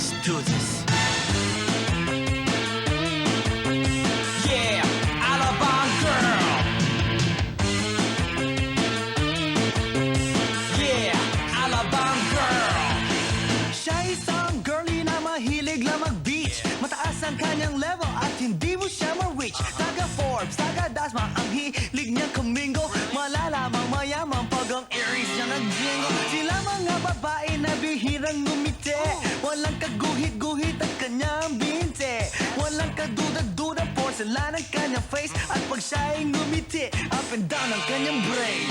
Let's do this. Yeah, Alabang girl. Yeah, Alabang girl. Siya isang girlie na mahilig lang mag-beach. Mataas ang kanyang level at hindi mo siya ma-reach. Taga Forbes, taga Dasma, ang hilig niya kumingo. Malalamang mayaman pag ang Aries niya nag-jingle. Sila mga babae na bihirang ngumiti. Walang kaguhit-guhit ang kanyang binte. Walang kaduda-duda porcelain ang kanyang face. At pag siya'y ngumiti, up and down ang kanyang brain.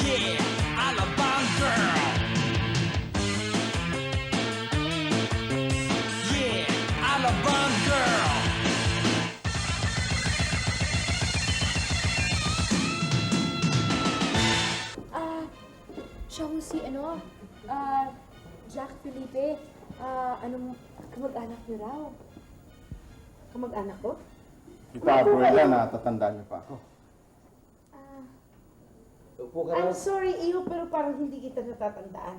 Yeah, Alabang girl. Yeah, Alabang girl. Siya ho si, Jack Felipe. Kamag-anak niyo raw. Kamag-anak ko? Kita, Abuela, natatandaan niyo pa ako. Upo ka I'm raw. sorry, Iho, pero parang hindi kita natatandaan.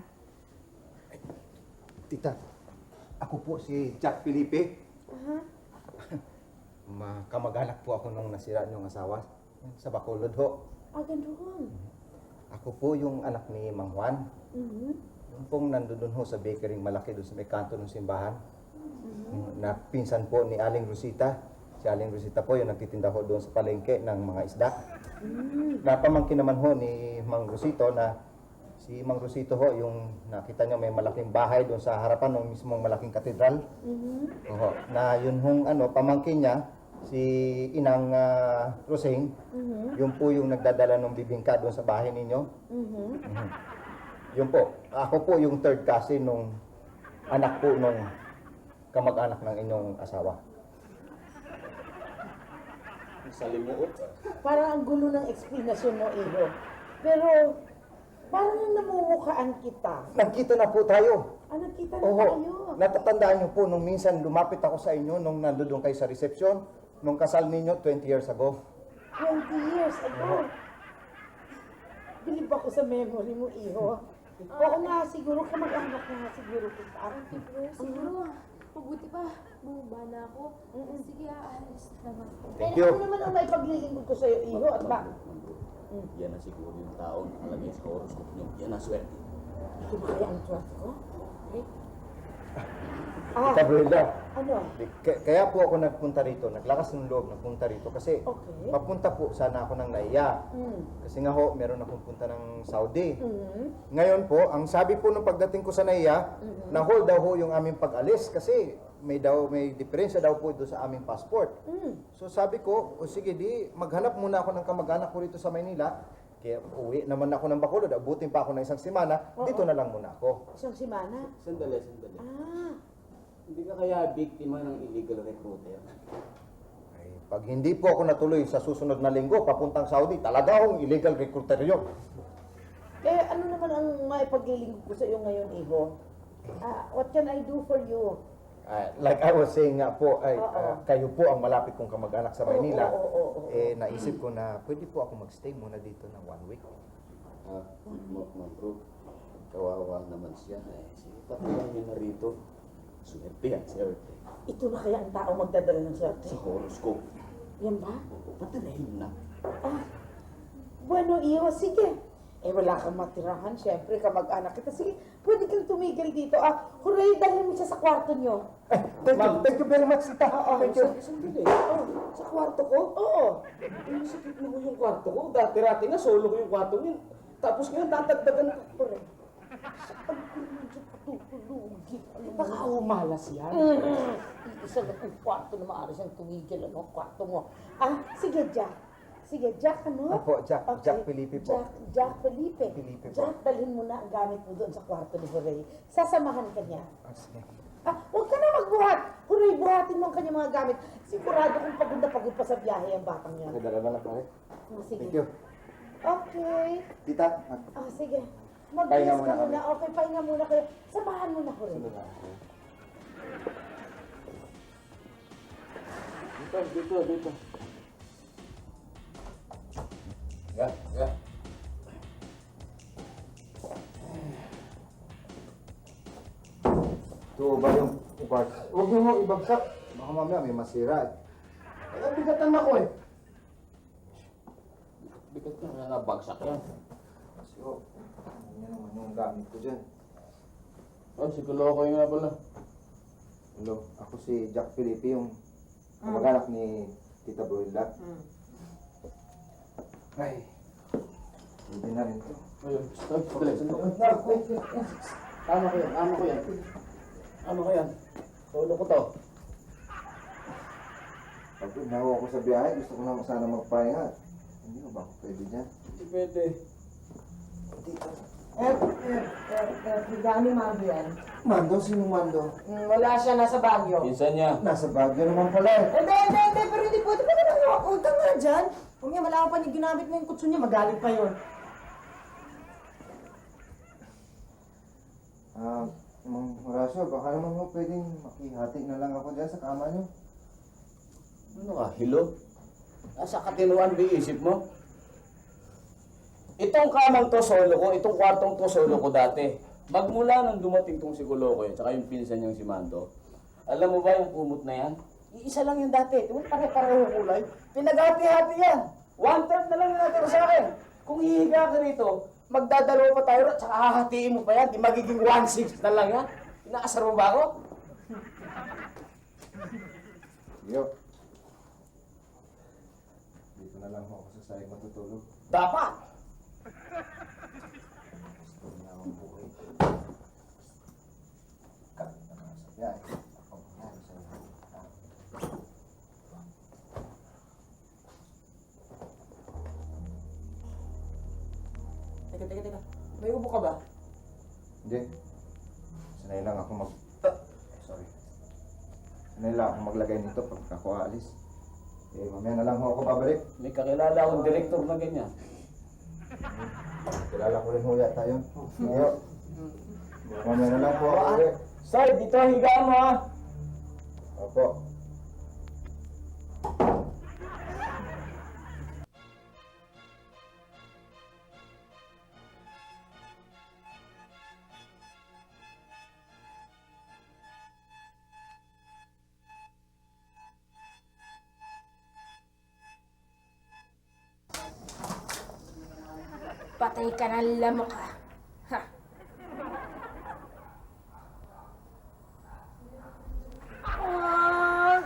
Tita, ako po si Jack Felipe. Kamag-anak po ako nung nasira niyong asawa sa Bacolod ho. Ganoon. Ako po yung anak ni Mang Juan. Yung pong nandun ho sa bakery malaki doon sa may kanto ng simbahan. Na pinsan po ni Aling Rosita. Si Aling Rosita po yung nagtitinda ho doon sa palengke ng mga isda. Napamangkin naman ho ni Mang Rosito na si Mang Rosito ho yung nakita niyo may malaking bahay doon sa harapan ng mismong malaking katedral. Oho, na yun hong pamangkin niya, si Inang Rosing, yun po yung nagdadala ng bibingka doon sa bahay ninyo. Yun po, ako po yung third cousin nung anak po nung kamag-anak ng inyong asawa. Salimuot. Parang ang gulo ng explanation mo, Iho. Pero, parang namumukhaan kita. Nagkita na po tayo. Nagkita na Oho, tayo. natatandaan niyo po nung minsan lumapit ako sa inyo nung nandoon kayo sa resepsyon, nung kasal ninyo 20 years ago. 20 years ago. Bilib ako sa memory mo, Iho. Oo nga, siguro kamag-anak na siguro kita. Siguro, mabuti pa. Bumaba na ako. Sige, aalis naman. Thank you. Ano naman ang may paglilingkod ko sa'yo, Iho, at ba? Yan na siguro yung tao nakalagay sa horoscope nyo. Yan ang swerte. Ito ba kaya ang swerte ko? Tita Brenda, Ano? kaya po ako nagpunta rito, naglakas ng loob nagpunta rito kasi Okay. papunta po sana ako ng Naiya. Kasi nga ho, meron akong punta ng Saudi. Mm-hmm. Ngayon po, ang sabi po nung pagdating ko sa Naiya, na-hold daw ho yung aming pag-alis kasi may diferensya daw po doon sa aming passport. So sabi ko, o sige di, maghanap muna ako ng kamag-anak ko rito sa Maynila. Kaya uwi naman ako ng Bacolod, abutin pa ako ng isang semana, dito na lang muna ako. Isang simana? Sandali. Hindi ka kaya biktima ng illegal recruiter? Ay, pag hindi po ako natuloy sa susunod na linggo, papuntang Saudi, talaga akong illegal recruiter yun. Eh, ano naman ang may paglilingkod ko sa iyo ngayon, Iho? What can I do for you? Like I was saying nga po, Oo. kayo po ang malapit kong kamag-anak sa Maynila. Oo. Naisip ko na pwede po ako magstay muna dito ng 1 week. Ma'am bro, kawawa naman siya. Sige, patuloy niyo na rito. Swerte yan, swerte. Ito na kaya ang tao magdadala ng swerte? Sa horoscope. Yan ba? Patalahin na. Bueno, Iho, sige. Eh, wala kang matirahan. Siyempre, kamag-anak kita. Sige, pwede kang tumigil dito. Hooray, dalhin mo siya sa kwarto nyo. Thank you very much, tita. Thank you. Sandali. Sa kwarto ko? Oo. Sakit mo yung kwarto ko. Dati-rati na, solo ko yung kwarto niyo. Tapos ngayon, tatagdagan ko. Baka umalas yan. Isa lang ang kwarto na maaari siyang tumigil. Ano, kwarto mo. Sige, Jack. Sige, Jack, ano? Opo, Jack Felipe po. Jack Felipe. Felipe po. Jack, dalhin mo na ang gamit mo doon sa kwarto ni Hooray. Sasamahan ka niya. Sige. Huwag ka na magbuhat. Hooray, buhatin mo ang kanyang mga gamit. Sigurado kung pagod na pagod pa sa biyahe ang batang yan. Dala na lang pare. Sige. Thank you. Okay. Tita, Sige. Pahinga Mag-rest muna ka kami. muna. Okay, pahinga muna kayo. Samahan mo na, Hooray. sunod na ako. Dito. Yeah. ba yung kwarto? Huwag mo mo ibagsak. Baka mamaya may masira. Ay, bigatan ako eh. Bigat na, kaya nabagsak yan. Kasi ano yan naman yung gamit ko dyan. Oh, si Kulokoy nga pala. Hello, ako si Jack Felipe, yung kamag-anak ni Tita Broyla. Ay, hindi na rin to. Ayun, stop, sandali. Ano ko yan? Ano ko yan? Ano ko yan? Solo ko to. Pag nawa ako sa biyahe, gusto ko na sana magpahinga. Hindi ko ba ako pwede dyan? Hindi pwede. Dito. Higani Mando yan. Mando? Sinong Mando? Wala siya, nasa Baguio. Pinsan niya. Nasa Baguio naman pala eh. Hindi, pero hindi pwede pa naman ako. Utang nga dyan. Kung yan, wala ka pa ginamit mo yung kutso niya, magalit pa yun. Mang Horacio, baka naman mo pwedeng makihati na lang ako dyan sa kama niyo. Ano ka, hilo? Nasa katinuan ba yung isip mo? Itong kamang to solo ko, itong kwartong to solo ko dati. Magmula nang dumating tong si Kulokoy, tsaka yung pinsan niyang si Mando, alam mo ba yung kumot na yan? Iisa lang yung dati. Di ba pare-pareho kulay? Pinaghati-hati yan. 1/3 na lang yung natira sa akin. Kung hihiga ka rito, magdadalawa pa tayo at saka hahatiin mo pa yan. Di magiging 1/6 na lang yan. Inaasar mo ba ako? Yo. Dito na lang ako sa sayang matutulog. Dapat! Gusto niya akong buhay. Kat na nga sa biyahe. Ako yan sa iyo. Teka. May ubo ka ba? Hindi. Sanay lang ako sorry. Sanay lang ako maglagay nito pag ako aalis. Eh, mamaya na lang ako babalik. May kakilala akong direktor na ganyan. Kilala ko rin ho yata yun. Ngayon. Mamaya na lang po ako uwi. Sir, dito higaan mo ha. Opo. Patay ka na, lamok ka. Ha?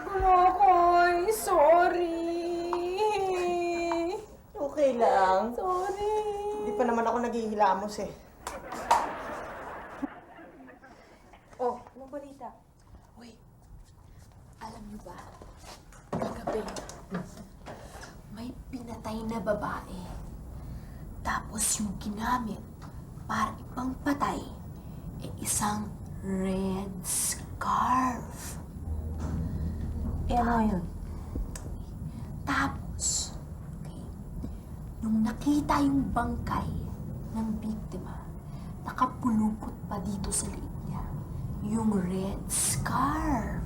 Kulokoy, sorry. Okay lang. Sorry. Hindi pa naman ako naghihilamos eh. Oh, anong balita? Uy, alam niyo ba, kagabi, may pinatay na babae. Tapos yung ginamit para ipang patay ay isang red scarf. ano yun? Tapos, okay, nung nakita yung bangkay ng biktima, nakapulupot pa dito sa liig niya yung red scarf.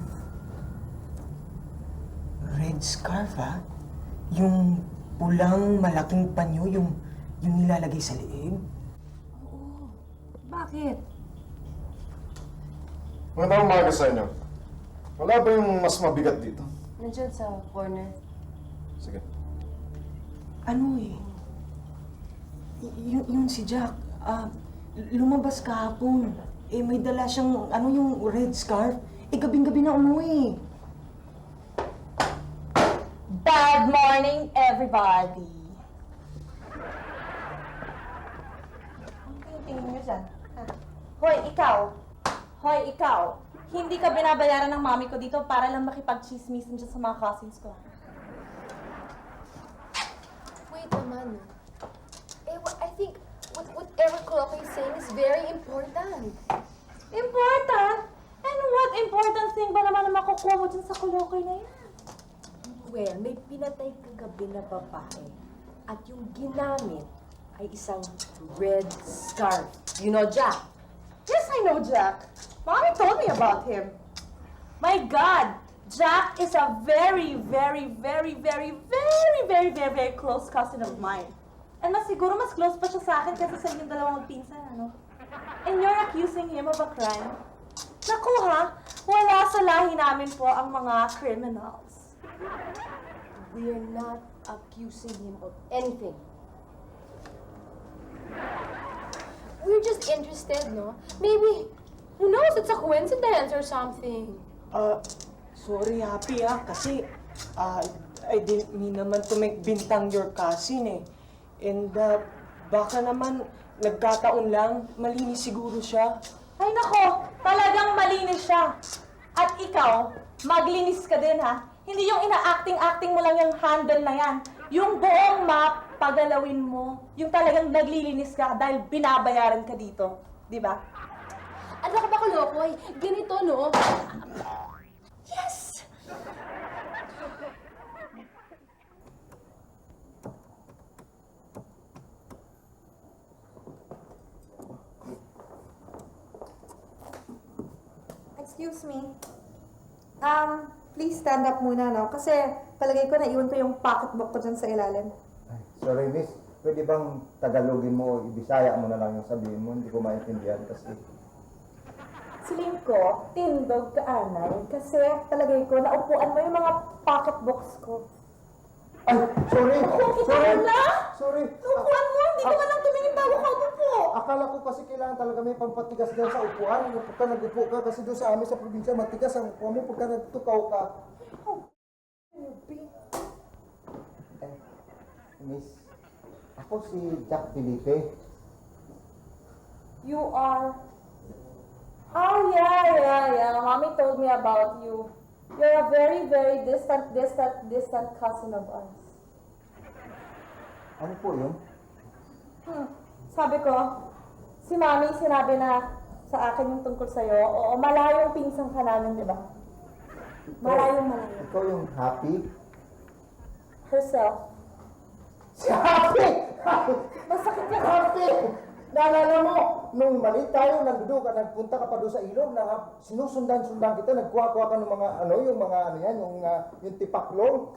Red scarf, ha? Yung pulang malaking panyo, yung nilalagay sa liig? Oo. Bakit? Magandang umaga sa inyo. Wala ba yung mas mabigat dito? Nandiyan sa corner. Sige. Ano eh? Yung si Jack, lumabas kahapon. Eh, may dala siyang, yung red scarf. Eh, gabing-gabi na umuwi. Bad morning, everybody! Ang tingin nyo dyan. Ha? Hoy, ikaw! Hindi ka binabayaran ng mami ko dito para lang makipag-chismisan dyan sa mga cousins ko. Wait naman. I think whatever Kulokoy is saying is very important. Important? And what important thing ba naman na makukuha mo dyan sa Kulokoy na yan? Well, may pinatay kagabi na babae at yung ginamit ay isang red scarf. You know Jack? Yes, I know Jack. Mommy told me about him. My God! Jack is a very, very, very, very, very, very, very, very close cousin of mine. And mas siguro mas close pa siya sa akin kaysa sa inyong dalawang magpinsan, ano? And you're accusing him of a crime? Naku ha, wala sa lahi namin po ang mga criminals. We're not accusing him of anything. We're just interested, no? Maybe, who knows, it's a coincidence or something. Sorry, Happy kasi I didn't mean naman to make Bintang your cousin eh. And baka naman nagkataon lang, malinis siguro siya. Ay nako, talagang malinis siya. At ikaw, maglinis ka din ha. Hindi yung ina-acting-acting mo lang yung handle na yan. Yung buong map, pagalawin mo. Yung talagang naglilinis ka dahil binabayaran ka dito. Di ba? Ano ka ba kalokoy? Ganito, no? Yes! Excuse me. Please stand up muna, no? Kasi palagay ko naiwan ko yung pocketbook ko dyan sa ilalim. Ay, sorry, miss. Pwede bang Tagalogin mo, Ibisaya mo na lang yung sabihin mo? Hindi ko maintindihan kasi. Siling ko, tindog ka anay, kasi palagay ko naupuan mo yung mga pocketbooks ko. Ay, sorry! Sorry! na? Sorry! Naupuan mo, hindi ka man lang tumingin bago ka umupo. Akala ko kasi kailangan talaga may pampatigas dyan sa upuan. Pagka nag-upo ka, kasi doon sa amin sa probinsya, matigas ang upuan mo. Pagka nagtukaw ka. Eh, miss, ako si Jack Felipe. You are... Oh, yeah. Mommy told me about you. You're a very, very distant cousin of ours. Ano po yun? Sabi ko, si Mami sinabi na sa akin yung tungkol sa'yo. Oo, malayong pinsang ka namin, di ba? Malayong. Ikaw yung happy? Herself. Si Happy! Masakit ka. Happy! Naalala mo, nung maliit tayo, nandoon ka, nagpunta ka pa doon sa ilog, na sinusundan-sundan kita, nagkuha-kuha ka ng mga, yung mga, yung tipaklong.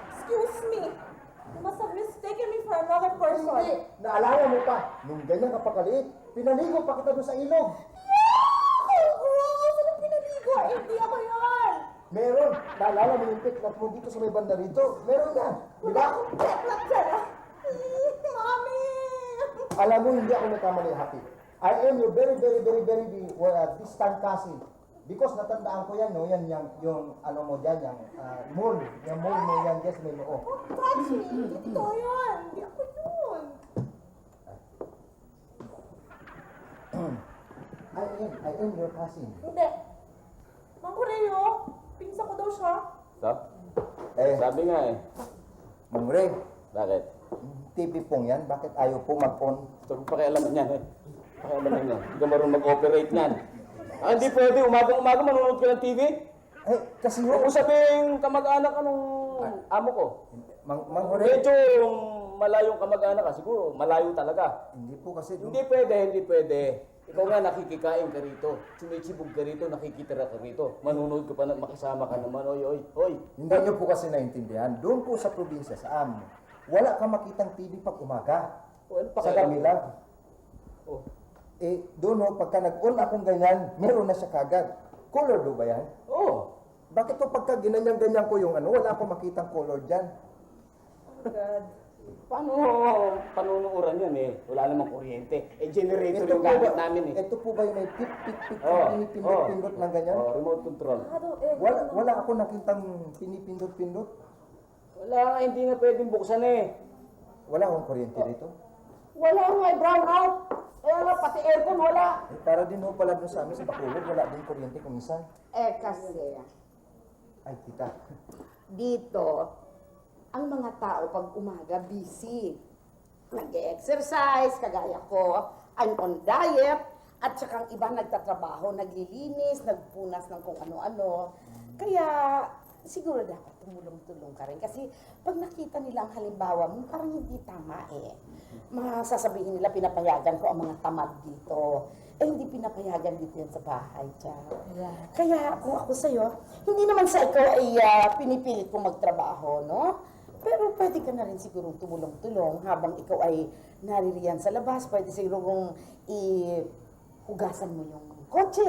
Excuse me. You must have mistaken me for another person. Hindi, naalala mo pa, nung ganyan ka pa kaliit, pinaligo pa kita doon sa ilog. Gross! Anong pinaligo? Hindi ako yan! Meron, naalala mo yung pick mo dito sa may banda rito, meron yan. Di ba? Petlat dyan ah! Mami! Alam mo, hindi ako nagkamali, Happy. I am your very distant cousin. Because natandaan ko yan, no? Yan yung ano mo dyan, yung mole mo yan, just may noo. Touch me! Ito yan! Hindi ako yun! I am your cousin. Hindi. Mang Correo, pinsa ko daw siya. Sabi nga eh. Mang Ray, Bakit? TV pong yan, bakit ayaw po mag-on? Ito ko pakialaman yan eh. Pakialaman yan. Hindi ka marunong mag-operate niyan. Hindi pwede. Umaga manonood ka ng TV? Eh, kasi Huwag mo sabihin kamag-anak ka nung amo ko. Mang Ray, Medyo malayong kamag-anak ka. Siguro, malayo talaga. hindi po kasi Hindi pwede. Ikaw nga nakikikain ka rito. Sumisibog ka rito, nakikitira ka rito. Manunood ka pa na makisama ka naman. Oy. Hindi niyo po kasi naintindihan. Doon po sa probinsya, sa amin, wala kang makitang TV pag umaga. Well, Sa kanila. Oh. Eh, doon ho, pagka nag-on akong ganyan, meron na siya kagad. Color do ba yan? Oh. Bakit po pagka ginanyan-ganyan ko yung wala akong makitang color dyan? God. Paano panunuuran yan eh? Wala namang kuryente. Generator yung gamit namin eh. Ito po ba yung may pip-pip-pip, Oh, pinipindot-pindot ng ganyan? remote control. Wala ako nakitang pinipindot-pindot. Wala nga, hindi nga pwedeng buksan eh. Wala akong kuryente dito. Wala nga, brown out. Kaya nga, pati aircon wala. Eh, para din ho pala doon sa amin sa Bacolod, wala din kuryente kung minsan. Kasi Ay, tita. dito, ang mga tao pag umaga busy. Nag-exercise, kagaya ko, I'm on diet, at saka ang iba nagtatrabaho, naglilinis, nagpunas ng kung ano-ano. Kaya siguro dapat tumulong-tulong ka rin. Kasi pag nakita nila ang halimbawa mo, parang hindi tama eh. Masasabihin nila, pinapayagan ko ang mga tamad dito. Eh, hindi pinapayagan dito yan sa bahay, Jack. Kaya kung ako sa'yo, hindi naman sa ikaw ay pinipilit kong magtrabaho, no? Pero pwede ka na rin siguro tumulong-tulong habang ikaw ay naririyan sa labas. Pwede siguro kung hugasan mo yung kotse,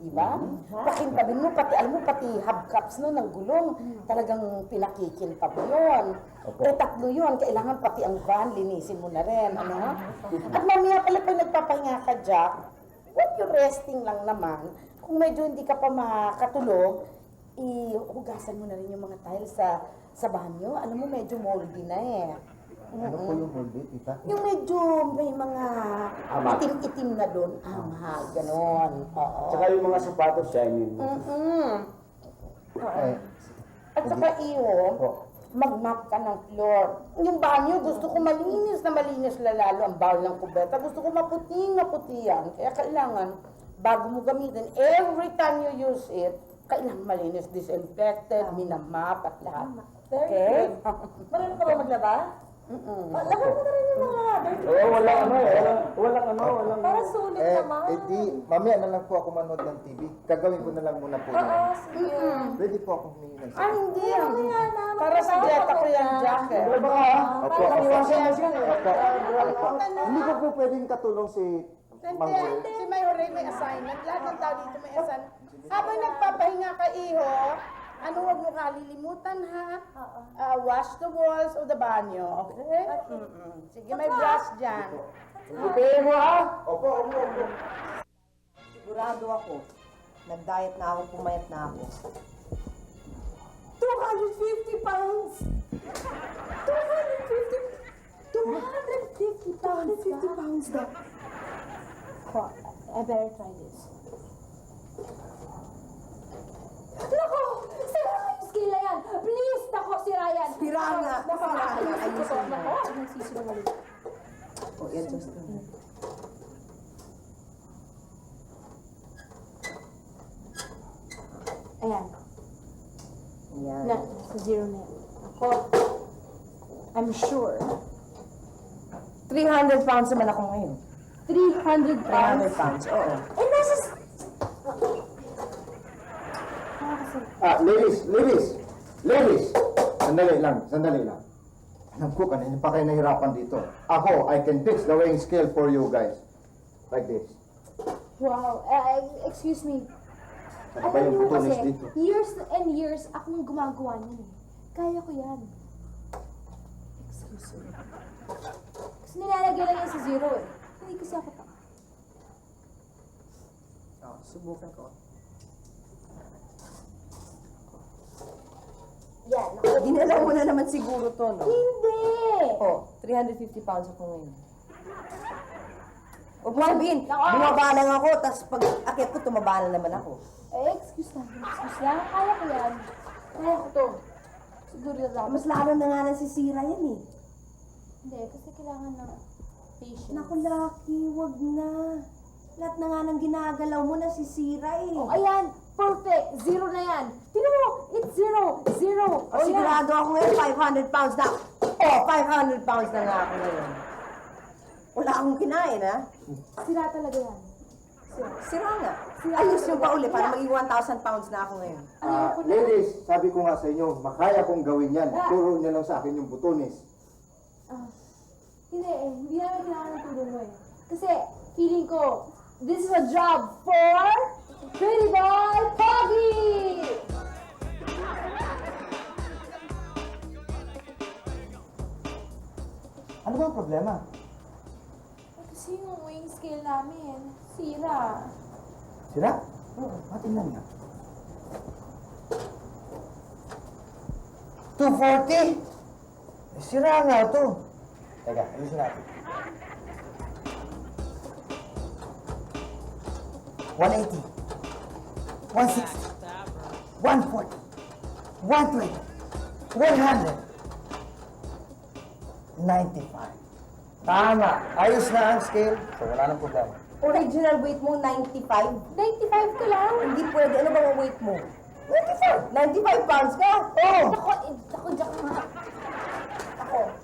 di ba? Pakintabin mo, pati, alam mo, pati hubcaps no, ng gulong, talagang pinakikintab yun. Eh, 3 yun, kailangan pati ang van, linisin mo na rin, ano? At mamaya pala pag nagpapahinga ka, Jack, huwag yung resting lang naman. Kung medyo hindi ka pa makatulog, ihugasan mo na rin yung mga tiles sa banyo. Alam mo, medyo moldy na eh. Ano po yung moldy, tita? Yung medyo may mga itim-itim na doon. Mahal, ganon. Oo. Tsaka yung mga sapatos, shiny. At saka mag-map ka ng floor. Yung banyo, gusto ko malinis na malinis lalo ang bawal ng kubeta. Gusto ko maputi yan. Kaya kailangan, bago mo gamitin, every time you use it, kailangan malinis, disinfected, minamap at lahat. Okay? Marunong ka ba maglaba? Laban mo na rin yung mga dirty. Oo, walang Para sulit naman. Di, mamaya na lang po ako manood ng TV. Gagawin ko na lang muna po yun. Sige. Pwede po akong humingi ng Ah, hindi. Para sa dieta ko yan, Jack. Opo, hindi ko po pwedeng katulong si Mangol. Si Mayore may assignment. Lahat ng tao dito may assignment. Habang nagpapahinga ka, Iho, ano huwag mo kalilimutan, ha? Wash the walls of the banyo, okay? Sige, may brush dyan. Butiin mo ha! Opo. Sigurado ako, nag-diet na ako, pumayat na ako. 250 pounds! 250 pounds daw. I better try this. Nako! Sira nga yung skill na yan! Please! Nako, sira yan! Sira nga! Nako, Sira nga. ayusin ko to. Ayusin mo. Nako, nagsisinungaling. Oh, yan, just Ayan. Yan. Na, sa zero na yan. Ako, I'm sure. 300 pounds naman ako ngayon. 300 pounds. 300 pounds, oo. Eh, nasa... Ladies! Sandali lang. Alam ko, kanina pa kayo nahirapan dito. Ako, I can fix the weighing scale for you guys. Like this. Wow. Excuse me. Saka pa yung Alam niyo butones kasi, dito. years and years akong gumagawa niyan eh. Kaya ko yan. Excuse me. Kasi nilalagay lang yan sa zero eh. Hindi kasi ako pa. Oh, subukan ko. Yan. Dinala mo na naman siguro to, no? Hindi! Oh, 350 pounds ako ngayon. Huwag mo sabihin, bumaba lang ako, tapos pag akit ko, tumaba na naman ako. Eh, excuse lang. Kaya ko yan. Kaya ko to. Siguro na lang. Mas lalo na nga nasisira yan eh. Hindi, kasi kailangan ng patience. Naku, Lucky, wag na. Lahat na nga ng ginagalaw mo nasisira eh. Oh, ayan! Perfect! Zero na yan! Tingnan mo! It's zero! Zero! Oh, sigurado ako ngayon, 500 pounds na. Oh, 500 pounds na nga ako ngayon. Wala akong kinain, ha? Sira talaga yan. Sira nga. Ayos yung pa uli para maging 1,000 pounds na ako ngayon. Ladies, sabi ko nga sa inyo, makaya kong gawin yan. Turo niyo lang sa akin yung butones. Hindi eh. Hindi namin kailangan ng tulong mo eh. Kasi feeling ko, this is a job for Pretty Boy Poggy! Ano ba ang problema? Kasi yung weighing scale namin, sira. Sira? Oo, tingnan nga. 240? Sira nga to. Teka, ayusin natin. 180. 160. 140. 120. 100. 95. Tama. Ayos na ang scale. So, wala nang problema. Original weight mo, 95? 95 ka lang? Hindi pwede. Ano bang weight mo? 95. 95 pounds ka? Oo. Ako, Jack nga. Ako.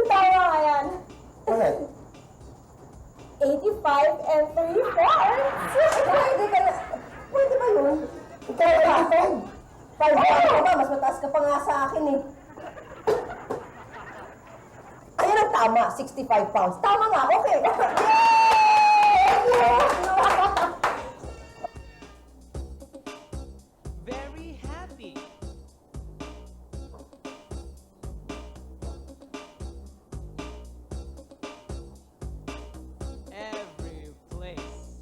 Tama ka yan. Ulit. 85 and 3/4. Pwede ka na. Pwede ba yun? Ikaw, 85. 5 pounds ka ba? Mas mataas ka pa nga sa akin eh. Tama, 65 pounds. Tama nga, okay. Very happy. Every place.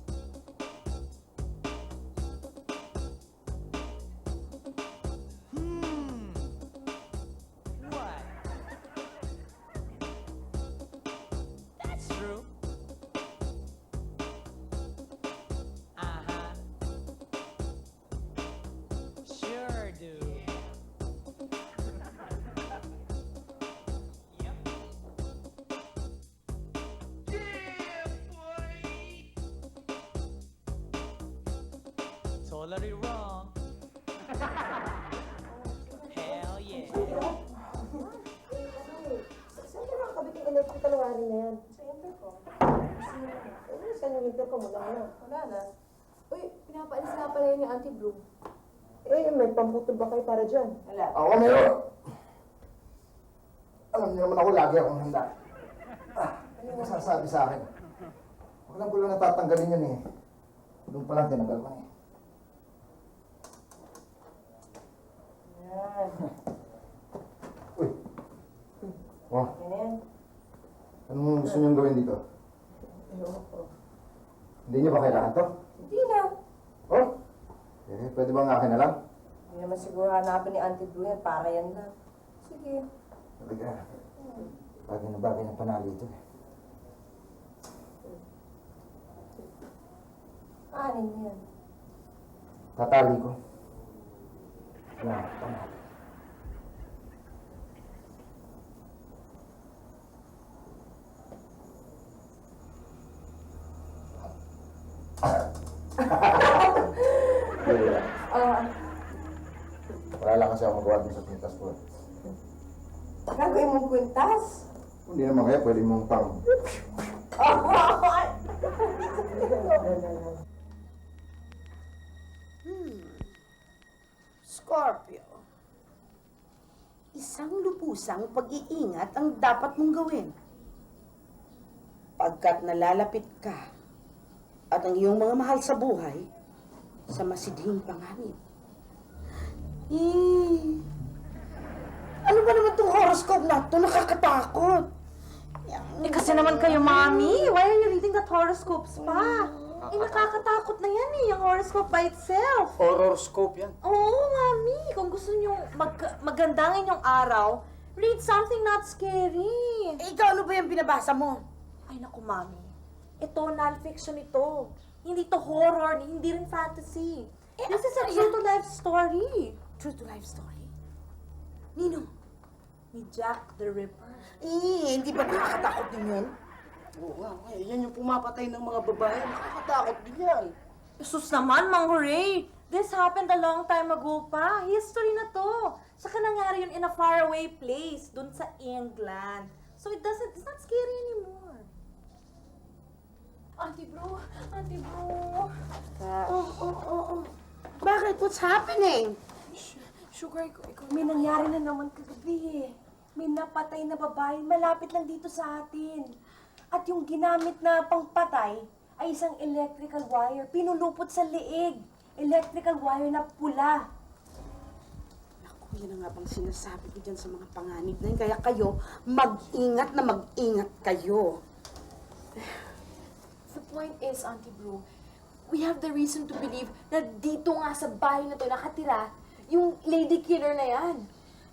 What? That's true. Uh-huh. Sure do. Yep. Totally wrong. Hell yeah. Saan mo nakakabit yung electrical wiring na yan? Sa intercom. Saan yung intercom? Wala na. Wala na. Uy, pinapaalis nga pala yun yung Auntie Blue. Eh, may pamputol ba kayo para dyan? Wala. Ako meron. Alam niyo naman ako, lagi akong handa. Ano yung masasabi sa akin? Huwag lang ko lang natatanggalin yun eh. Doon pa lang tinagal ko eh. Yan. Uy. Oh, Yan yan. anong gusto niyong gawin dito? Ayoko. Hindi niyo ba kailangan to? Hindi na. Oh? Eh, pwede bang akin na lang? Hindi naman siguro hanapin ni Auntie Blue yan. Para yan lang. Sige. Talaga. Bagay na panalo ito eh. Anin yan. Tatali ko. Wala, panalo. Wala lang kasi ako magawa din sa pintas ko. Gagawin mong kwintas. Hindi naman kaya pwede mong pang... Scorpio. Isang lubusang pag-iingat ang dapat mong gawin. Pagkat nalalapit ka at ang iyong mga mahal sa buhay sa masidhing panganib. Ano ba naman itong horoscope na ito? Nakakatakot. Eh kasi naman kayo, Mami. Why are you reading that horoscopes pa? Eh nakakatakot na yan yung horoscope by itself. Horoscope yan. Oo, Mami. Kung gusto niyo magandangin yung araw, read something not scary. Eh, ikaw ano ba yung binabasa mo? Ay naku, Mami. Ito, non-fiction ito. Hindi to horror, hindi rin fantasy. This is a true-to-life story. True-to-life story? Nino? Ni Jack the Ripper. Eh, hindi ba nakakatakot din yun? Oo nga, yan yung pumapatay ng mga babae. Nakakatakot din yan. Sus naman, Mang Hooray! This happened a long time ago pa. History na to. Saka nangyari yun in a faraway place, dun sa England. So it's not scary anymore. Auntie Blue! Auntie Blue! Oh. Bakit? What's happening? Sugar ko, ikaw. May nangyari na naman kagabi eh. May napatay na babae malapit lang dito sa atin. At yung ginamit na pangpatay ay isang electrical wire. Pinulupot sa leeg. Electrical wire na pula. Naku, yan ang nga bang sinasabi ko dyan sa mga panganib na yun. Kaya kayo, mag-ingat na mag-ingat kayo. The point is, Auntie Blue, we have the reason to believe na dito nga sa bahay na to nakatira yung lady killer na yan.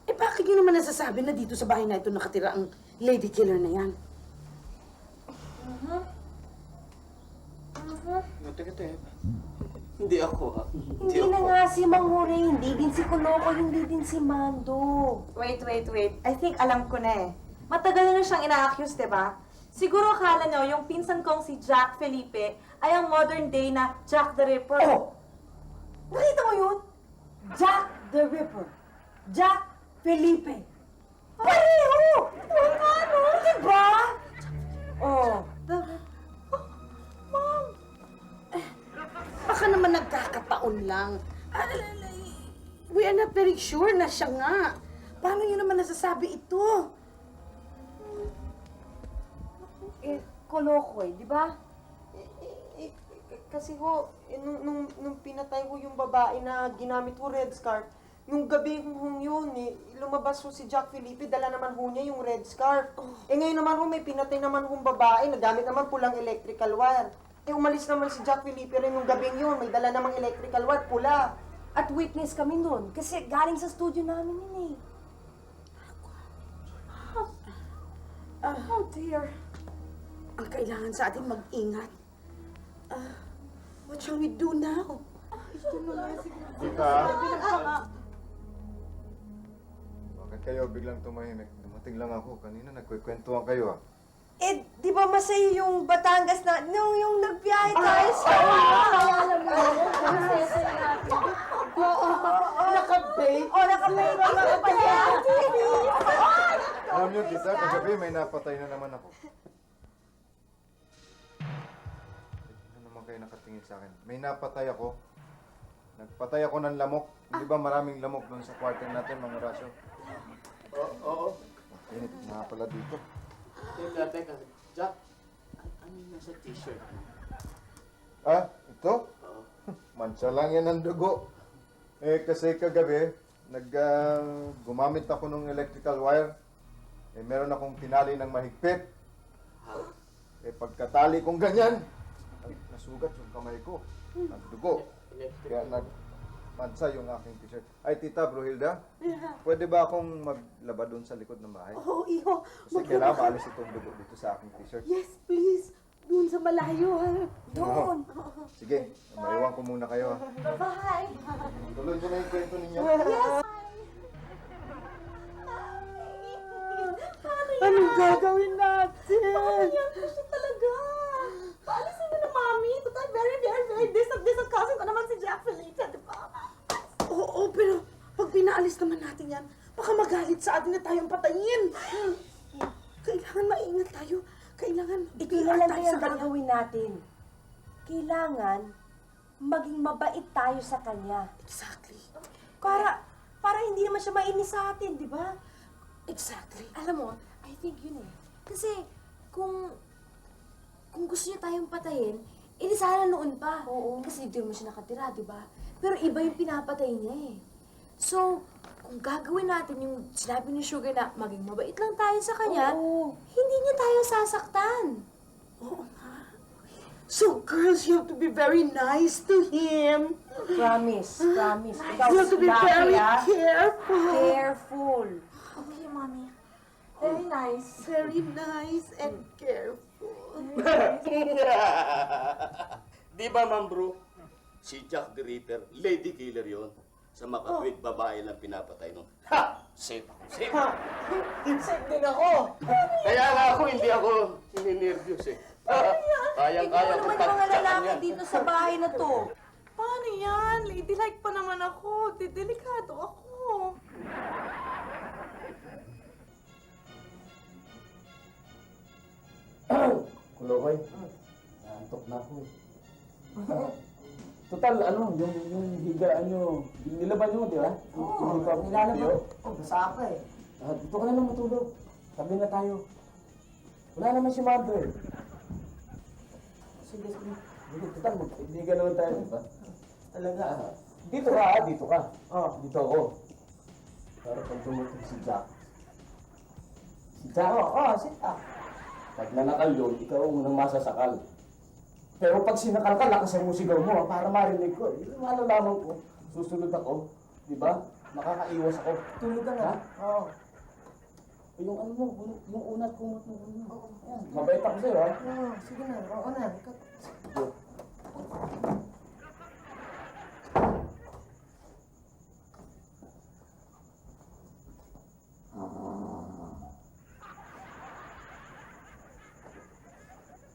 Eh, bakit nyo naman nasasabi na dito sa bahay na ito nakatira ang lady killer na yan? Teka. Hindi ako ha. Hindi na nga si Mang Hooray, hindi din si Kuloko, hindi din si Mando. Wait. I think alam ko na eh. Matagal na siyang ina-accuse, diba? Siguro akala nyo, yung pinsan kong si Jack Felipe ay ang modern day na Jack the Ripper. Oh! Nakita mo yun? Jack the Ripper. Jack Felipe. Pareho! Ano? Diba? Oh. Mom! Baka naman nagkakataon lang. We are not very sure na siya nga. Paano nyo naman nasasabi ito? Kolokoy, di ba? Kasi ho, nung pinatay ko yung babae na ginamit ko red scarf, nung gabi kong yun, lumabas ho si Jack Felipe, dala naman ho niya yung red scarf. Ngayon naman ho, may pinatay naman hong babae, nagamit naman pulang electrical wire. Umalis naman si Jack Felipe rin nung gabing yun, may dala namang electrical wire, pula. At witness kami nun, kasi galing sa studio namin yun eh. Oh dear. Ang kailangan sa atin mag-ingat. What shall we do now? Tita? Bakit kayo biglang tumahimik? Dumating lang ako. Kanina nagkukwentuhan kayo ah. Eh, di ba masaya yung Batangas na, yung nagbiyahe tayo sa... Naka-bake? Naka-bake ka pa yan. Alam niyo, tita, kagabi may napatay na naman ako. Ano naman kayo nakatingin sa akin? May napatay ako. Nagpatay ako ng lamok. Hindi ba maraming lamok doon sa kwarto natin, mga rasyo? Oo. Init na pala dito. Teka. Jack, ano yung nasa t-shirt mo? Ah, ito? Mansa lang yan ng dugo. Kasi kagabi, gumamit ako ng electrical wire. Meron akong tinali ng mahigpit. Pagkatali kong ganyan, nasugat yung kamay ko. Nagdugo. Kaya nagmansa yung aking t-shirt. Ay, Tita Bruhilda, pwede ba akong maglaba doon sa likod ng bahay? Oh, iho. Kasi kailangan maalis itong dugo dito sa aking t-shirt. Yes, please. Doon sa malayo, ha? Doon. Sige, maiwan ko muna kayo. Bye. Tuloy mo na yung kwento ninyo. Anong gagawin natin? Yan kasi talaga. Paalisin mo na, Mami. Total, very, very, very distant cousin ko naman si Jack Felipe, di ba? Oo, pero pag pinaalis naman natin yan, baka magalit sa atin na tayong patayin. Kailangan maingat tayo. Kailangan Ikilalan tayo kaya sa ang kanya. gagawin natin. Kailangan maging mabait tayo sa kanya. Exactly. Para hindi naman siya mainis sa atin, di ba? Exactly. Alam mo, I think yun eh. Kasi kung gusto niya tayong patayin, edi sana noon pa. Oo. Kasi dito naman siya nakatira, di ba? Pero iba yung pinapatay niya eh. So, kung gagawin natin yung sinabi ni Sugar na maging mabait lang tayo sa kanya, hindi niya tayo sasaktan. Oo nga. So, girls, you have to be very nice to him. Promise. Ikaw, You have to be Lucky, very ah. careful. Careful. Okay, Mami. Very nice. Very nice and careful. Di ba, Ma'am Bru? Si Jack the Ripper, lady killer yon. Sa makatwid babae lang pinapatay nun. Ha! Safe ako, safe. Safe din ako. Kaya nga ako, hindi ako nininervyos eh. Kayang-kaya ko Ano naman yung mga lalaki tagtsakan yan. dito sa bahay na to? Paano yan? Ladylike pa naman ako. Delikado ako. Kulokoy, naantok na ako eh. Total, yung higaan nyo, nilaban nyo, di ba? Oo, nilalaban. Basa ka eh. Dito ka na lang matulog. Tabi na tayo. Wala naman si Mother. Sige. Total, magkaibigan naman tayo, di ba? Talaga. Dito ka. Dito ako. Para pag dumating si Jack. Si Jack? Sit up. Pag nanakal yun, ikaw ang unang masasakal. Pero pag sinakal ka, lakasan mo sigaw mo para marinig ko. Malalaman ko. Susunod ako. Di ba? Nakakaiwas ako. Tulog ka na. Oo. Yung ano mo, yung unat kumot mo. Ayan. Mabait ako sa'yo, ha? Sige na. Oo na.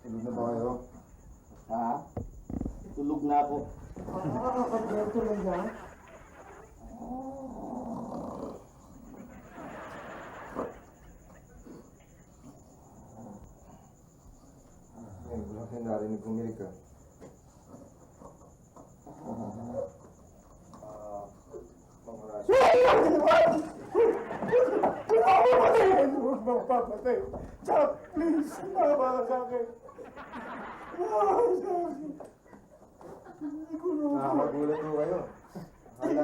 Tulog na ba kayo? Ha? Tulog na ako. Tulog na. Ngayon, wala kayo narinig kumilig ka. Mga rasyo. Huwag mo papatay. Jack, Please, sumama ka sa akin. Sumama ka sa akin. Nakakagulat mo kayo. Akala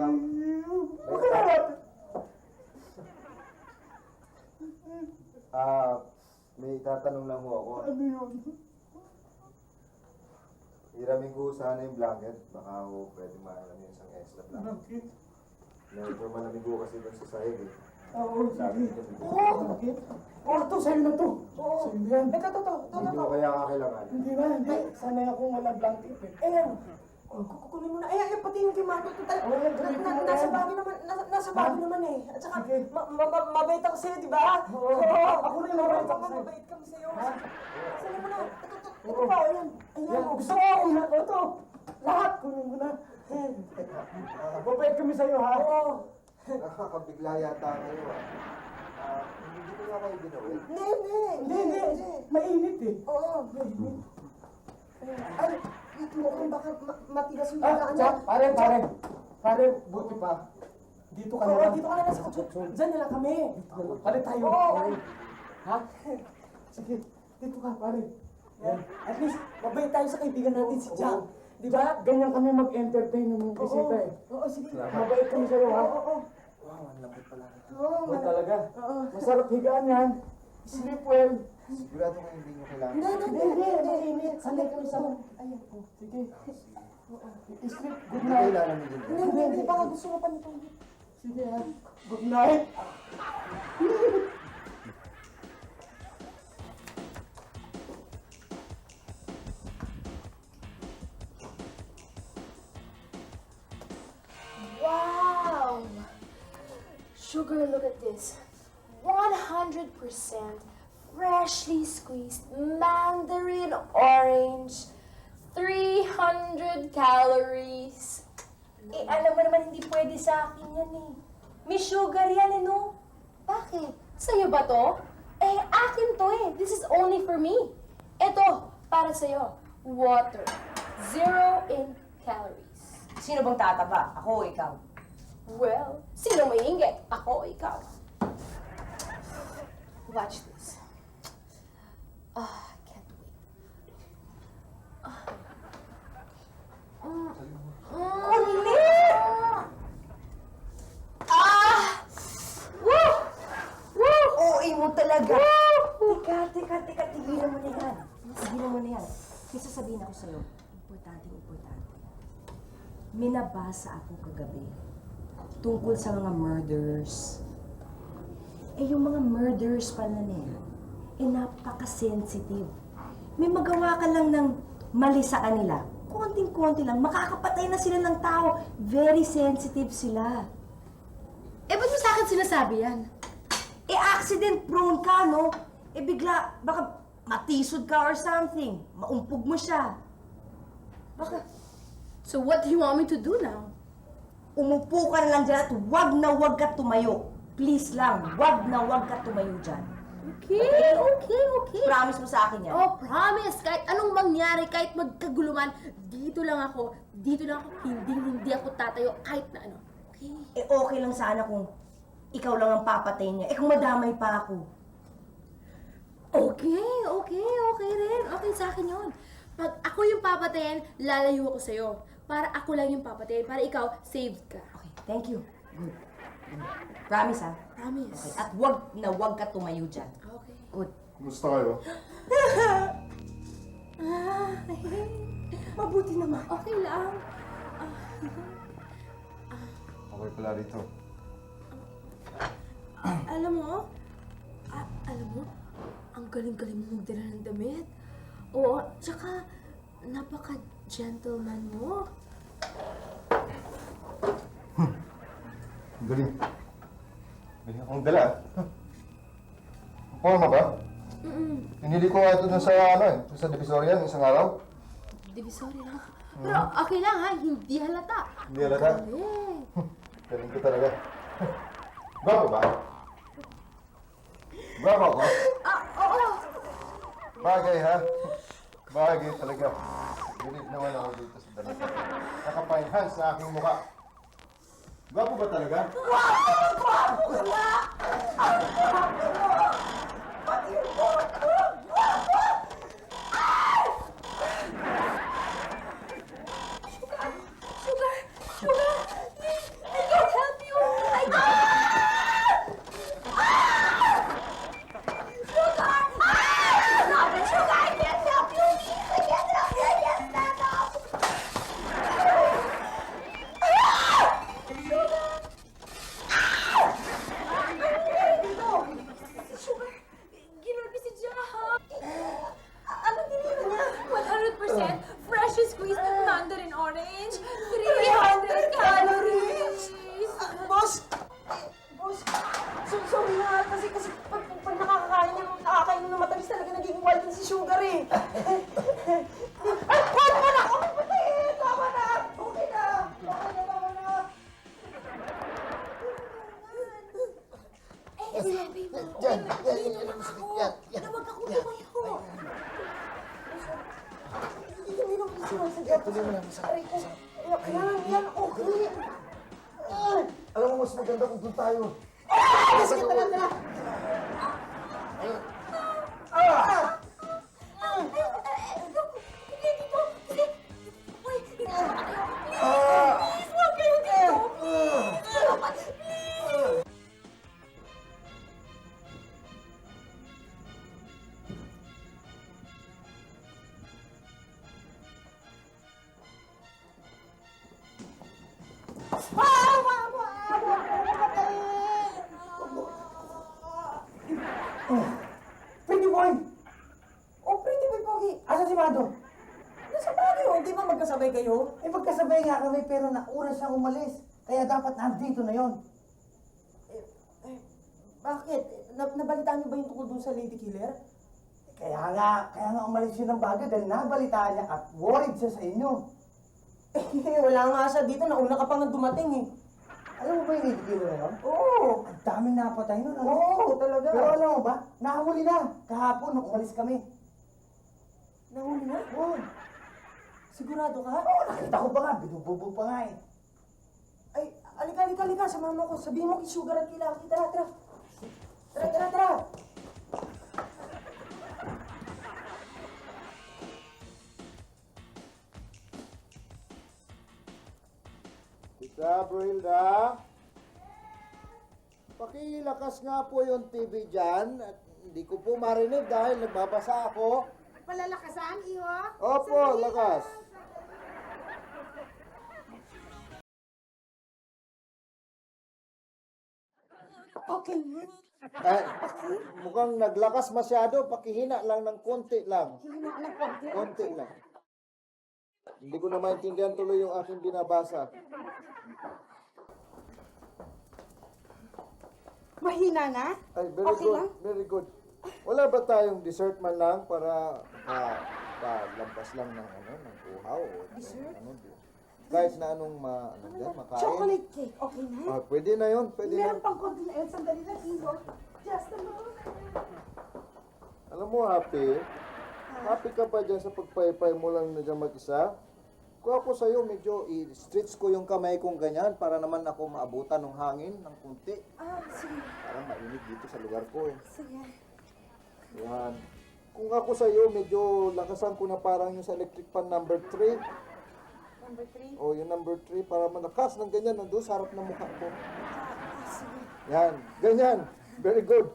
may tatanong lang ho ako. Ano yun? Hiramin ko sana yung blanket. Baka ho pwede maalam yung isang extra blanket. Medyo malamig ho kasi doon sa sahig eh. Oo, sige. Oo, ito, sa'yo na to. Oo, sa'yo na yan. Ito. Hindi mo kaya kakailangan. Hindi ba? Hindi. Sanay akong walang blanket eh. Ayan. Kukunin mo na. Ayan, pati yung kimato. Nasa bagay naman eh. At saka, mabait ako sa'yo, di ba? Oo. Ako rin mabait ako sa'yo. Mabait kami sa'yo. Sa'yo mo na. Ito pa, ayan. Ayan, gusto ko. Ito. Lahat, kunin mo na. Mabait kami sa'yo, ha? Oo. Nakakabigla yata kayo, ha? Hindi ko na kayo ginawin. Hindi. Mainit eh. Oo, mainit. Ay, mukhang baka matigas yung bagaan niya. Pare, buti pa. Dito ka na lang. Dito ka na lang sa kutso. Diyan na lang kami. Palit tayo. Oo. Ha? Sige, dito ka, pare. Yan. At least, mabait tayo sa kaibigan natin si Jack. Di ba? Ganyan kami mag-entertain ng mga bisita eh. Oo, sige. Mabait kami sa'yo, ha? Oo. Wow, ang lambot pala. Oo, talaga. Masarap higaan yan. Sleep well. Sigurado kayo hindi nyo kailangan. Hindi. Sanay kami sa... Ayan, sige. Sleep. Good night. Kailangan nyo din. Hindi. Baka gusto mo pa nito. Sige, ha. Good night. Wow! Sugar, look at this. 100% freshly squeezed mandarin orange. 300 calories. Eh, alam mo naman hindi pwede sa akin yan eh. May sugar yan eh, no? Bakit? Sa'yo ba to? Eh, akin to eh. This is only for me. Ito, para sa'yo. Water. 0 in calories. Sino bang tataba? Ako o ikaw? Well, sino may inggit? Ako o ikaw? Watch this. Can't wait. Ulit! Woo! Woo! OA mo talaga! Teka, tigilan mo na yan. Tigilan mo na yan. May sasabihin ako sa'yo. Importante. May nabasa ako kagabi tungkol sa mga murders. Eh, yung mga murders pala niya, napaka-sensitive. May magawa ka lang ng mali sa kanila. Konting-konti lang, makakapatay na sila ng tao. Very sensitive sila. Eh, ba't mo sa akin sinasabi yan? Eh, accident prone ka, no? Eh, bigla, baka matisod ka or something. Maumpog mo siya. Baka, So what do you want me to do now? umupo ka na lang dyan at wag ka tumayo. Please lang, wag ka tumayo dyan. Okay. Promise mo sa akin yan. Oh, promise. Kahit anong mangyari, kahit magkaguluman, dito lang ako, hindi ako tatayo kahit na ano. Okay? Eh, okay lang sana kung ikaw lang ang papatay niya. Eh, kung madamay pa ako. Okay rin. Okay sa akin yun. Pag ako yung papatayin, lalayo ako sa'yo. Para ako lang yung papatayin. Para ikaw, saved ka. Okay, thank you. Good. Promise, ha? Promise. Okay, at wag ka tumayo dyan. Okay. Good. Kumusta kayo? Mabuti naman. Okay lang. Okay pala rito. Alam mo, ang galing-galing mo magdala ng damit. Oo, tsaka napaka-gentleman mo. Ang galing. Galing akong dala. Forma ba? Pinili ko nga ito dun sa sa Divisoria isang araw. Divisoria. Pero okay lang ha, hindi halata. Hindi halata? Correct. Galing ko talaga. Gwapo ba? Gwapo ako? Oo. Bagay ha? Bagay talaga. Bilib naman ako dito sa dala. Nakapa-enhance sa aking mukha. Gwapo ba talaga? Gwapo ka! Sabi mo. Yan, Dito lang ako. Na wag ako tumayo. Hindi naman sumasagot. Tuloy mo lang, Aray ko. Yan, okay. Alam mo, mas maganda kung doon tayo. Sige, tara. Hindi dito. Hindi. Uy, hindi ako matayo. Please, huwag kayo dito. Please. Pretty boy! Oh, pretty boy, Pogi. Asa si Mado? Nasa Baguio, hindi ba magkasabay kayo? Eh, magkasabay nga kami pero nauna siyang umalis. Kaya dapat nandito na yon. Bakit? Nabalitaan niyo ba yung tungkol dun sa lady killer? Kaya nga umalis siya ng Baguio dahil nabalitaan niya at worried siya sa inyo. Wala nga siya dito, nauna ka pa nga dumating eh. Alam mo ba yung nilitilo na yun? Oo, Ang daming napatay nun, ano? oo, talaga. Pero alam mo ba, nakahuli na. Kahapon nung umalis kami. Nahuli na? Oo, Sigurado ka? nakita ko pa nga, binububog pa nga eh. Ay, alika, samahan mo ko. Sabihin mo kay Sugar at kay Lucky. Tara. Tara. Tita Brilda, pakilakas nga po yung TV dyan at hindi ko po marinig dahil nagbabasa ako. Palalakasan, Iho? Opo, lakas. Okay. Mukhang naglakas masyado, pakihina lang ng konti lang. Hina ng konti. Konti lang. Hindi ko na maintindihan tuloy yung aking binabasa. Mahina na? Ay, very Okay good, lang? very good. Wala ba tayong dessert man lang para lampas lang ng ng uhaw o Dessert? kahit na anong makain. Chocolate cake. Okay na? Ah, pwede na yun, pwede na. Meron pang konti na yun. Sandali lang, Iho. Just a moment. Alam mo, Happy, happy ka pa dyan sa pagpaypay mo lang na dyan mag-isa? Kung ako sa'yo, medyo i-stretch ko yung kamay kong ganyan para naman ako maabutan ng hangin ng kunti. Sige. Parang mainit dito sa lugar ko eh. Sige. Yan. Kung ako sa'yo, medyo lakasan ko na parang yung sa electric fan number 3. Number 3. O yung number 3 para malakas ng ganyan nandun sa harap ng mukha ko. Sige. Yan. Ganyan. Very good.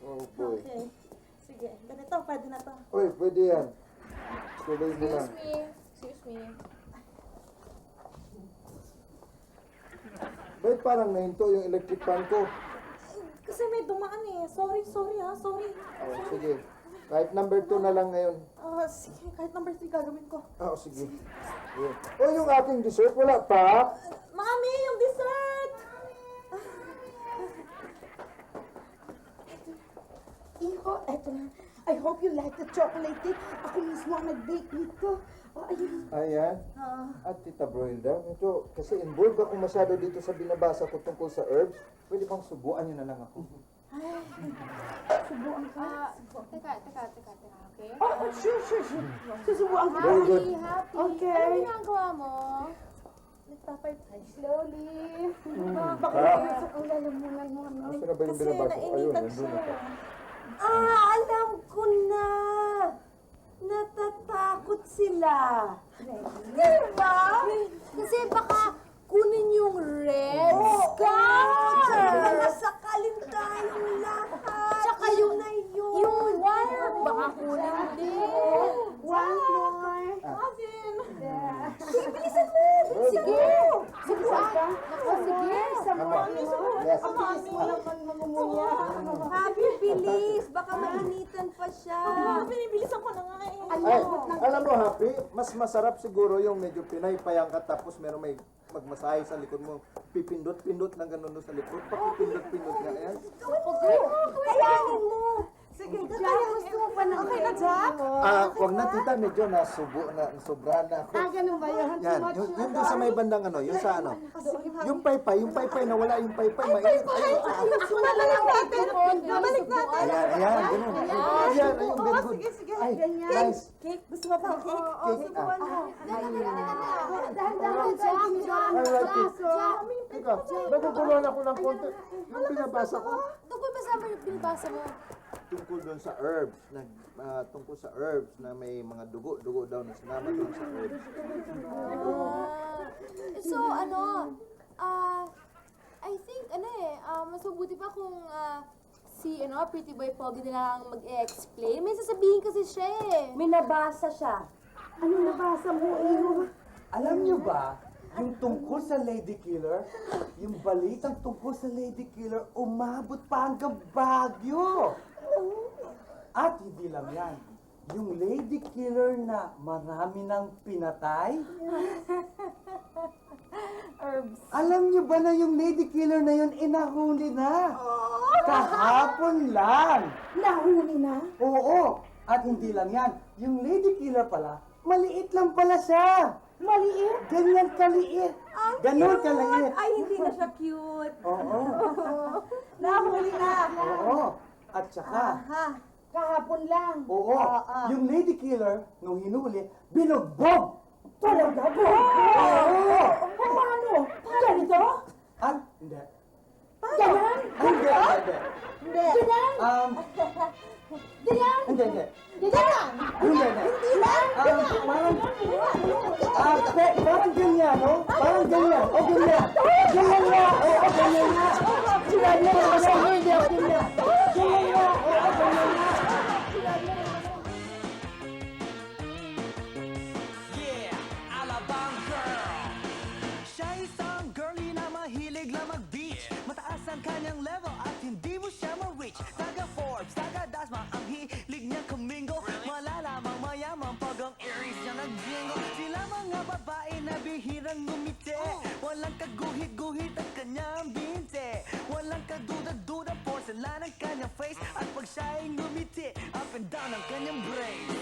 Oh boy. Okay. Sige, ganito, pwede na to. Uy, pwede yan. Tuloy mo lang. Excuse me. Ba't parang nahinto yung electric fan ko? Kasi may dumaan eh. Sorry ha, sorry. Oh, sige. Kahit number 2 na lang ngayon. Sige, kahit number 3 gagawin ko. Oh, sige. Yeah. Oh, yung aking dessert, wala pa? Mami, yung dessert! Iho, eto na. I hope you like the chocolate cake. Ako mismo ang nag-bake nito. Oh, ayun. Ayan. At Tita Broilda, medyo kasi involved ako masyado dito sa binabasa ko tungkol sa herbs. Pwede bang subuan niyo na lang ako? Subuan ka. Teka, okay? Oh, sure. Susubuan ka. Very good. Happy. Okay. Ano ginagawa mo? Nagpapay slowly. Bakit ang lalamunan mo, no? Asa na ba yung binabasa ko? Ayun, nandun ako. Alam ko na! Natatakot sila. Diba? Kasi baka kunin yung red sky. Masakalin tayong lahat. Tsaka yung wire, baka kunin din. One more. Bilisan mo! Sige. Subuan. Ako, sige. Yes. Happy, bilis! Baka mainitan pa siya. Binibilisan ko na nga eh. Ay, alam mo, Happy, mas masarap siguro yung medyo pinaypayang ka tapos meron may magmasahe sa likod mo. Pipindot-pindot ng ganun doon sa likod. Pakipindot-pindot nga yan. Kayanin mo! Sige, Jack, gusto mo pa ng okay na, Jack? Wag na tita, medyo nasubo na, sobra na ako. Ganun ba yun? Yan, yung doon sa may bandang ano, yung sa ano. Yung paypay, nawala yung paypay, mainit. Babalik natin! Babalik natin! Ayan, ganun. Ayan, ayun, very good. Sige, Ay, ganyan. nice. Cake? Gusto mo pa ang cake? Cake, Dahan-dahan, Jack. Alright, Teka, naguguluhan ako ng konti. Yung binabasa ko. Tungkol ba sa amin yung binabasa mo? Tungkol doon sa herbs, tungkol sa herbs na may mga dugo daw na sinama doon sa herbs. So, I think, mas mabuti pa kung si, Pretty Boy Pogi na lang mag-explain. May sasabihin kasi siya eh. May nabasa siya. Ano nabasa mo, iyo? Alam niyo ba, yung tungkol sa Lady Killer, yung balitang tungkol sa Lady Killer, umabot pa hanggang Baguio. At hindi lang yan, yung Lady Killer na marami nang pinatay. Alam niyo ba na yung Lady Killer na yun, inahuli na? Kahapon lang. Nahuli na? Oo, at hindi lang yan, yung Lady Killer pala, maliit lang pala siya. Maliit? Ganyan kaliit. Ganon kaliit. Ay, hindi na siya cute. Oo. Nahuli na. Oo. At saka, Kahapon lang. oo, yung Lady Killer, nung hinuli, binugbog. Talaga ba? Oo. Paano? Ganito? At, hindi. Ganan? Hindi. Ganan? Ganan? Hindi. Ganan? Hindi. Parang ganyan, no? Parang ganyan. O, ganyan. Ganyan nga. Oo, ganyan nga. Sinabi mo naman sa akin, hindi ako ganyan. Ganyan nga. Oo, ganyan nga. Yeah, Alabang Girl. Siya isang girlie na mahilig lang mag-beach. Mataas ang kanyang level at hindi mo siya ma-reach. Taga Forbes, taga Dasma, ang hilig niyang kumingo. Malalamang mayaman pag ang earrings niya nag-jingle. Sila mga babae na bihirang ngumiti. Walang kaguhit-guhit ang kanyang binte. Walang kaduda-duda porcelain ang kanyang face. At pag siya ay ngumiti, up and down ang kanyang brain.